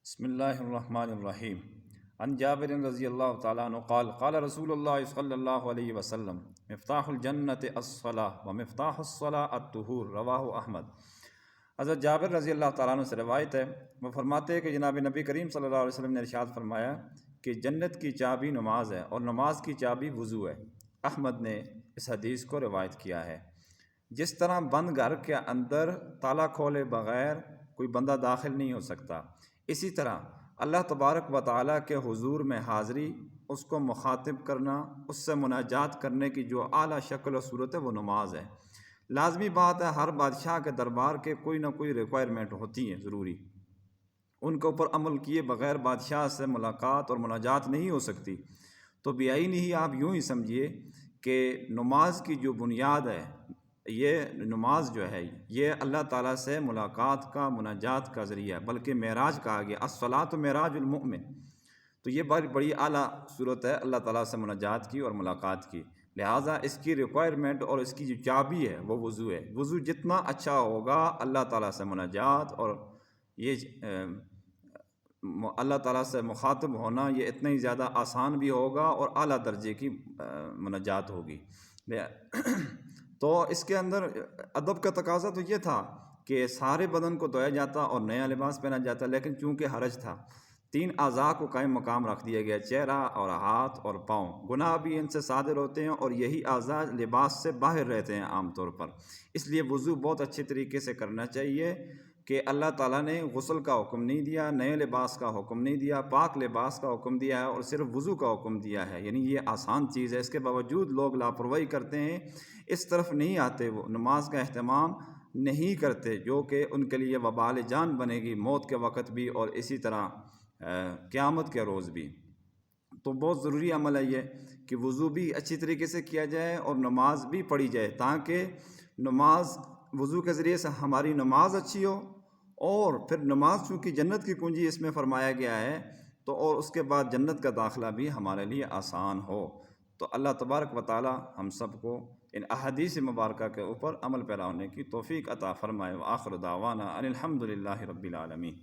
بسم اللہ الرحمن الرحیم عن جابر رضی اللہ تعالیٰ عنہ قال قال رسول اللہ صلی اللہ علیہ وسلم مفتاح الجنت الصلاۃ ومفتاح الصلاۃ الطہور رواہ احمد۔ حضرت جابر رضی اللہ تعالیٰ عنہ سے روایت ہے، وہ فرماتے ہیں کہ جناب نبی کریم صلی اللہ علیہ وسلم نے ارشاد فرمایا کہ جنت کی چابی نماز ہے اور نماز کی چابی وضو ہے۔ احمد نے اس حدیث کو روایت کیا ہے۔ جس طرح بند گھر کے اندر تالا کھولے بغیر کوئی بندہ داخل نہیں ہو سکتا، اسی طرح اللہ تبارک و تعالیٰ کے حضور میں حاضری، اس کو مخاطب کرنا، اس سے مناجات کرنے کی جو اعلیٰ شکل و صورت ہے وہ نماز ہے۔ لازمی بات ہے، ہر بادشاہ کے دربار کے کوئی نہ کوئی ریکوائرمنٹ ہوتی ہیں ضروری، ان کے اوپر عمل کیے بغیر بادشاہ سے ملاقات اور مناجات نہیں ہو سکتی۔ تو بیائی نہیں، آپ یوں ہی سمجھیے کہ نماز کی جو بنیاد ہے، یہ نماز جو ہے یہ اللہ تعالیٰ سے ملاقات کا، مناجات کا ذریعہ ہے، بلکہ معراج کہا گیا، الصلاۃ معراج المؤمن۔ تو یہ بڑی اعلیٰ صورت ہے اللہ تعالیٰ سے مناجات کی اور ملاقات کی، لہٰذا اس کی ریکوائرمنٹ اور اس کی جو چابی ہے وہ وضو ہے۔ وضو جتنا اچھا ہوگا، اللہ تعالیٰ سے مناجات اور یہ اللہ تعالیٰ سے مخاطب ہونا یہ اتنا ہی زیادہ آسان بھی ہوگا اور اعلیٰ درجے کی مناجات ہوگی۔ تو اس کے اندر ادب کا تقاضا تو یہ تھا کہ سارے بدن کو دھویا جاتا اور نیا لباس پہنا جاتا، لیکن چونکہ حرج تھا، 3 اعضاء کو قائم مقام رکھ دیا گیا، چہرہ اور ہاتھ اور پاؤں۔ گناہ بھی ان سے صادر ہوتے ہیں اور یہی اعضاء لباس سے باہر رہتے ہیں عام طور پر، اس لیے وضو بہت اچھے طریقے سے کرنا چاہیے کہ اللہ تعالیٰ نے غسل کا حکم نہیں دیا، نئے لباس کا حکم نہیں دیا، پاک لباس کا حکم دیا ہے اور صرف وضو کا حکم دیا ہے۔ یعنی یہ آسان چیز ہے، اس کے باوجود لوگ لاپرواہی کرتے ہیں، اس طرف نہیں آتے، وہ نماز کا اہتمام نہیں کرتے، جو کہ ان کے لیے وبال جان بنے گی موت کے وقت بھی اور اسی طرح قیامت کے روز بھی۔ تو بہت ضروری عمل ہے یہ کہ وضو بھی اچھی طریقے سے کیا جائے اور نماز بھی پڑھی جائے، تاکہ نماز وضو کے ذریعے سے ہماری نماز اچھی ہو، اور پھر نماز چونکہ جنت کی کنجی اس میں فرمایا گیا ہے، تو اور اس کے بعد جنت کا داخلہ بھی ہمارے لیے آسان ہو۔ تو اللہ تبارک و تعالی ہم سب کو ان احادیث مبارکہ کے اوپر عمل پیرا ہونے کی توفیق عطا فرمائے۔ وآخر دعوانا ان الحمد للہ رب العالمین۔